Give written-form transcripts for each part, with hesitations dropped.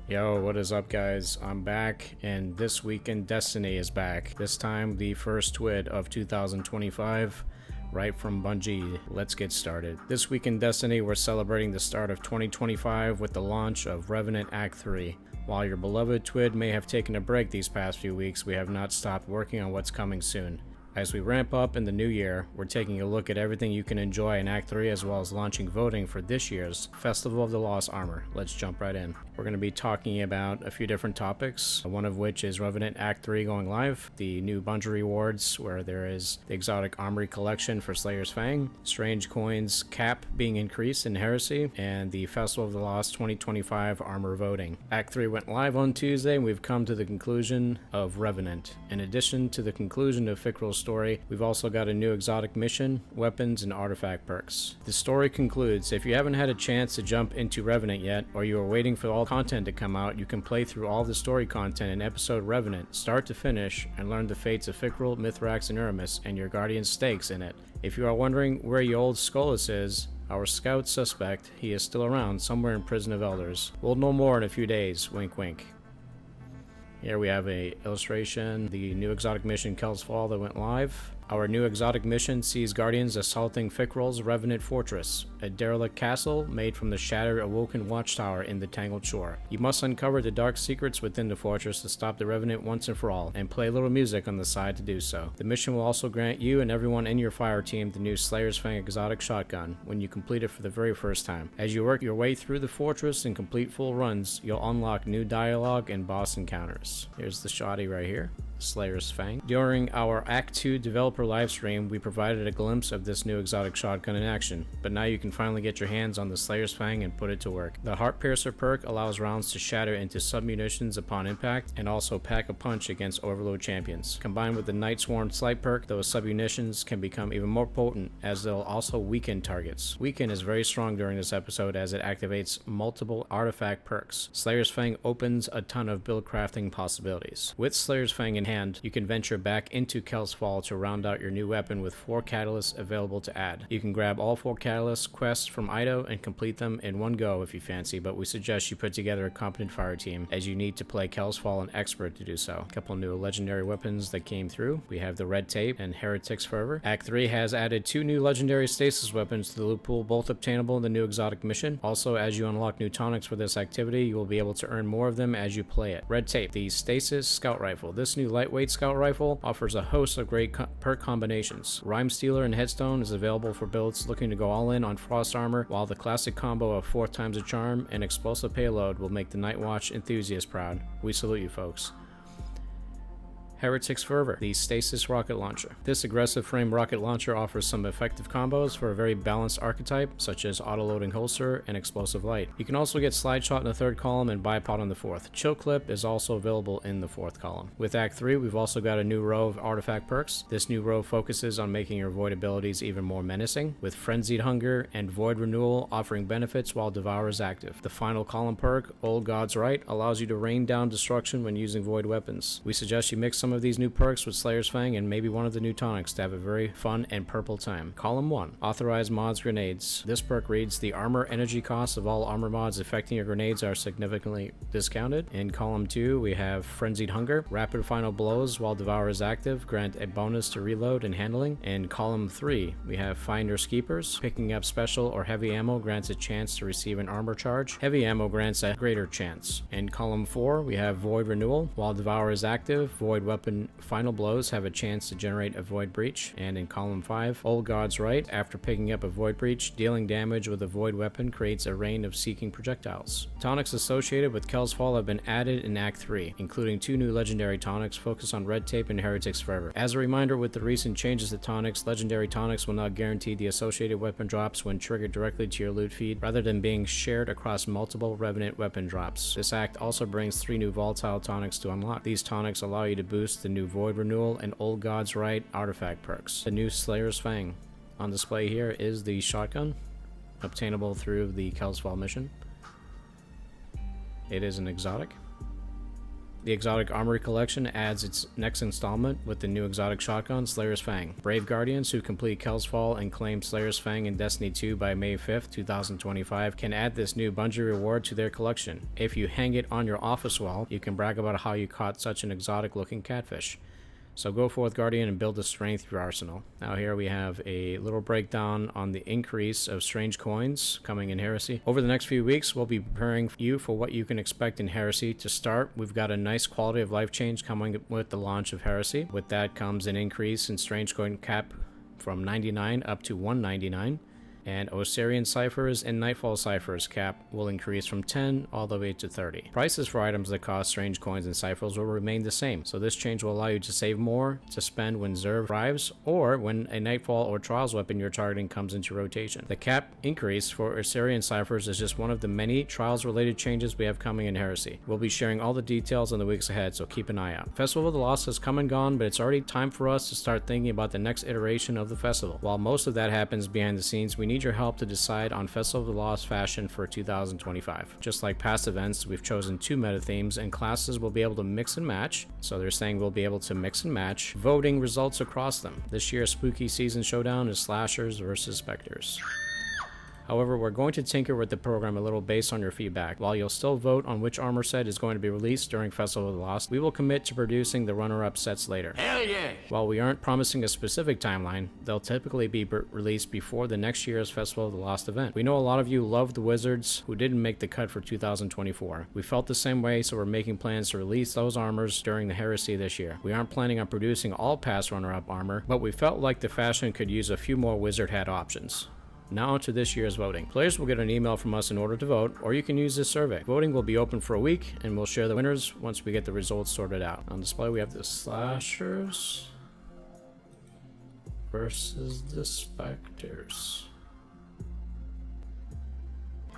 Yo, what is up guys? I'm back, and This Week in Destiny is back. This time the first TWID of 2025, right from Bungie. Let's get started. This Week in Destiny, we're celebrating the start of 2025 with the launch of Revenant Act 3. While your beloved TWID may have taken a break these past few weeks, we have not stopped working on what's coming soon. As we ramp up in the new year, we're taking a look at everything you can enjoy in Act 3 as well as launching voting for this year's Festival of the Lost Armor. Let's jump right in. We're going to be talking about a few different topics, one of which is Revenant Act 3 going live, the new Bungie rewards where there is the exotic armory collection for Slayer's Fang, Strange Coins cap being increased in Heresy, and the Festival of the Lost 2025 armor voting. Act 3 went live on Tuesday and we've come to the conclusion of Revenant. In addition to the conclusion of Fickrell's story, we've also got a new exotic mission, weapons, and artifact perks. The story concludes, if you haven't had a chance to jump into Revenant yet, or you are waiting for all content to come out, you can play through all the story content in episode Revenant, start to finish, and learn the fates of Fickrell, Mithrax, and Eramis, and your guardian stakes in it. If you are wondering where your old Skolas is, our scout suspect, he is still around somewhere in Prison of Elders. We'll know more in a few days, wink wink. Here we have a illustration, the new exotic mission Kel's Fall that went live. Our new exotic mission sees Guardians assaulting Fickrell's Revenant Fortress, a derelict castle made from the shattered Awoken Watchtower in the Tangled Shore. You must uncover the dark secrets within the fortress to stop the Revenant once and for all, and play a little music on the side to do so. The mission will also grant you and everyone in your fire team the new Slayer's Fang exotic shotgun when you complete it for the very first time. As you work your way through the fortress and complete full runs, you'll unlock new dialogue and boss encounters. Here's the shotty right here. Slayer's Fang. During our Act 2 developer livestream, we provided a glimpse of this new exotic shotgun in action, but now you can finally get your hands on the Slayer's Fang and put it to work. The Heart Piercer perk allows rounds to shatter into submunitions upon impact, and also pack a punch against overload champions. Combined with the Night Sworn Slight perk, those submunitions can become even more potent, as they'll also weaken targets. Weaken is very strong during this episode as it activates multiple artifact perks. Slayer's Fang opens a ton of build crafting possibilities. With Slayer's Fang in hand, you can venture back into Kel's Fall to round out your new weapon with 4 catalysts available to add. You can grab all 4 catalyst quests from Ido and complete them in one go if you fancy, but we suggest you put together a competent fire team as you need to play Kel's Fall and Expert to do so. A couple new legendary weapons that came through. We have the Red Tape and Heretic's Fervor. Act 3 has added 2 new legendary stasis weapons to the loot pool, both obtainable in the new exotic mission. Also, as you unlock new tonics for this activity, you will be able to earn more of them as you play it. Red Tape, the Stasis Scout Rifle. This new lightweight scout rifle offers a host of great perk combinations. Rhyme Stealer and Headstone is available for builds looking to go all in on Frost Armor, while the classic combo of 4 times a charm and explosive payload will make the Night Watch enthusiast proud. We salute you folks. Heretic's Fervor, the Stasis Rocket Launcher. This aggressive frame rocket launcher offers some effective combos for a very balanced archetype, such as auto-loading holster and explosive light. You can also get Slide Shot in the 3rd column and Bipod in the 4th. Chill Clip is also available in the 4th column. With Act 3, we've also got a new row of artifact perks. This new row focuses on making your void abilities even more menacing, with Frenzied Hunger and Void Renewal offering benefits while Devour is active. The final column perk, Old God's Right, allows you to rain down destruction when using void weapons. We suggest you mix some of these new perks with Slayer's Fang and maybe one of the new tonics to have a very fun and purple time. Column 1. Authorized Mods Grenades. This perk reads, the armor energy costs of all armor mods affecting your grenades are significantly discounted. In column 2, we have Frenzied Hunger. Rapid Final Blows while Devour is active grant a bonus to reload and handling. In column 3, we have Finder's Keepers. Picking up special or heavy ammo grants a chance to receive an armor charge. Heavy ammo grants a greater chance. In column 4, we have Void Renewal. While Devour is active, Void Weapon Final Blows have a chance to generate a Void Breach. And in column 5, Old God's Right, after picking up a Void Breach, dealing damage with a Void weapon creates a rain of seeking projectiles. Tonics associated with Kel's Fall have been added in Act 3, including 2 new legendary tonics focused on Red Tape and Heretic's Forever. As a reminder, with the recent changes to tonics, legendary tonics will now guarantee the associated weapon drops when triggered directly to your loot feed, rather than being shared across multiple Revenant weapon drops. This act also brings 3 new volatile tonics to unlock. These tonics allow you to boost the new Void Renewal and Old God's Right artifact perks. The new Slayer's Fang. On display here is the shotgun, obtainable through the Kel's Fall mission. It is an exotic. The Exotic Armory Collection adds its next installment with the new exotic shotgun, Slayer's Fang. Brave Guardians who complete Kel's Fall and claim Slayer's Fang in Destiny 2 by May 5th, 2025 can add this new Bungie reward to their collection. If you hang it on your office wall, you can brag about how you caught such an exotic looking catfish. So go forth, Guardian, and build the strength of your arsenal. Now here we have a little breakdown on the increase of strange coins coming in Heresy. Over the next few weeks, we'll be preparing you for what you can expect in Heresy. To start, we've got a nice quality of life change coming with the launch of Heresy. With that comes an increase in strange coin cap from 99 up to 199. And Osirian ciphers and Nightfall ciphers cap will increase from 10 all the way to 30. Prices for items that cost strange coins and ciphers will remain the same, so this change will allow you to save more to spend when Zerv arrives or when a Nightfall or Trials weapon you're targeting comes into rotation. The cap increase for Osirian ciphers is just one of the many Trials related changes we have coming in Heresy. We'll be sharing all the details in the weeks ahead, so keep an eye out. Festival of the Lost has come and gone, but it's already time for us to start thinking about the next iteration of the festival. While most of that happens behind the scenes, we need your help to decide on Festival of the Lost fashion for 2025. Just like past events, we've chosen 2 meta themes and classes will be able to mix and match. So they're saying we'll be able to mix and match voting results across them. This year's spooky season showdown is slashers versus specters. However, we're going to tinker with the program a little based on your feedback. While you'll still vote on which armor set is going to be released during Festival of the Lost, we will commit to producing the runner-up sets later. Hell yeah! While we aren't promising a specific timeline, they'll typically be released before the next year's Festival of the Lost event. We know a lot of you love the Wizards who didn't make the cut for 2024. We felt the same way, so we're making plans to release those armors during the Heresy this year. We aren't planning on producing all past runner-up armor, but we felt like the fashion could use a few more Wizard hat options. Now to this year's voting. Players will get an email from us in order to vote, or you can use this survey. Voting will be open for a week, and we'll share the winners once we get the results sorted out. On display, we have the slashers versus the specters.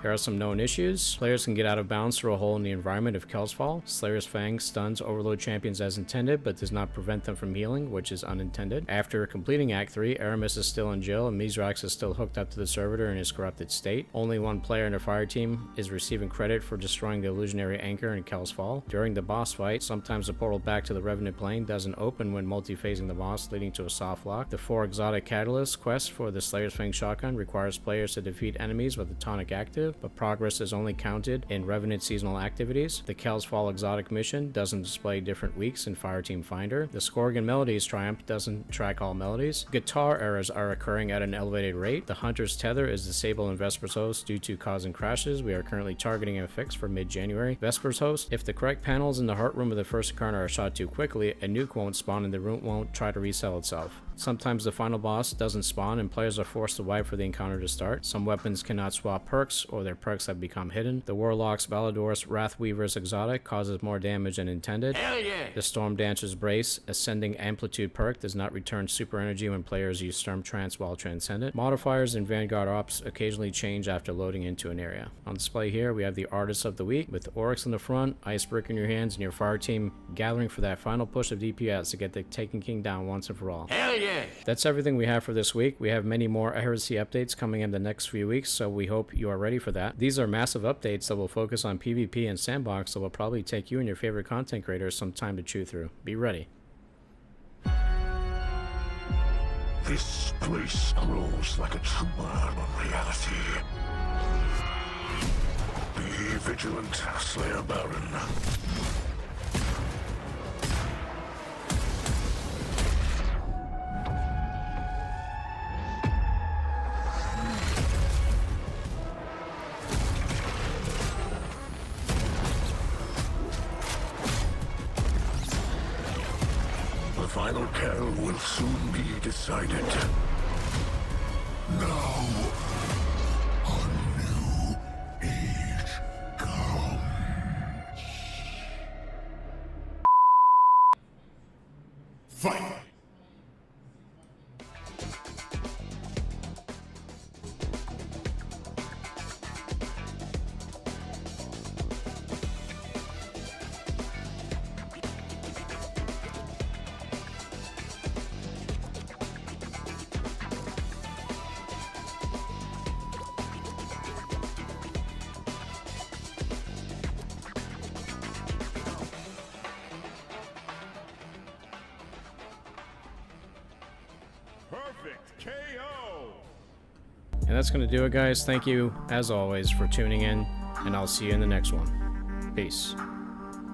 Here are some known issues. Players can get out of bounds through a hole in the environment if Kel's Fall. Slayer's Fang stuns Overload champions as intended, but does not prevent them from healing, which is unintended. After completing Act 3, Aramis is still in jail and Mizrax is still hooked up to the servitor in his corrupted state. Only one player in the fire team is receiving credit for destroying the illusionary anchor in Kel's Fall. During the boss fight, sometimes the portal back to the Revenant plane doesn't open when multi-phasing the boss, leading to a soft lock. The 4 exotic catalyst quest for the Slayer's Fang shotgun requires players to defeat enemies with a tonic active, but progress is only counted in Revenant seasonal activities. The Kel's Fall exotic mission doesn't display different weeks in Fireteam Finder. The Skorgan Melodies Triumph doesn't track all melodies. Guitar errors are occurring at an elevated rate. The Hunter's Tether is disabled in Vesper's Host due to causing crashes. We are currently targeting a fix for mid-January. Vesper's Host, if the correct panels in the heart room of the first encounter are shot too quickly, a nuke won't spawn and the room won't try to resell itself. Sometimes the final boss doesn't spawn and players are forced to wipe for the encounter to start. Some weapons cannot swap perks or their perks have become hidden. The Warlock's Valador's Wrathweaver's exotic causes more damage than intended. Hell yeah! The Storm Dancer's Brace Ascending Amplitude perk does not return super energy when players use Storm Trance while transcendent. Modifiers in Vanguard Ops occasionally change after loading into an area. On display here we have the Artists of the Week with Oryx in the front, Ice Brick in your hands, and your fire team gathering for that final push of DPS to get the Taken King down once and for all. Hell yeah! That's everything we have for this week. We have many more Heresy updates coming in the next few weeks, so we hope you are ready for that. These are massive updates that will focus on PvP and Sandbox, so will probably take you and your favorite content creators some time to chew through. Be ready. This place grows like a tumor on reality. Be vigilant, Slayer Baron. The final kill will soon be decided. Now, a new age comes. Fight! And that's going to do it, guys. Thank you, as always, for tuning in, and I'll see you in the next one. Peace.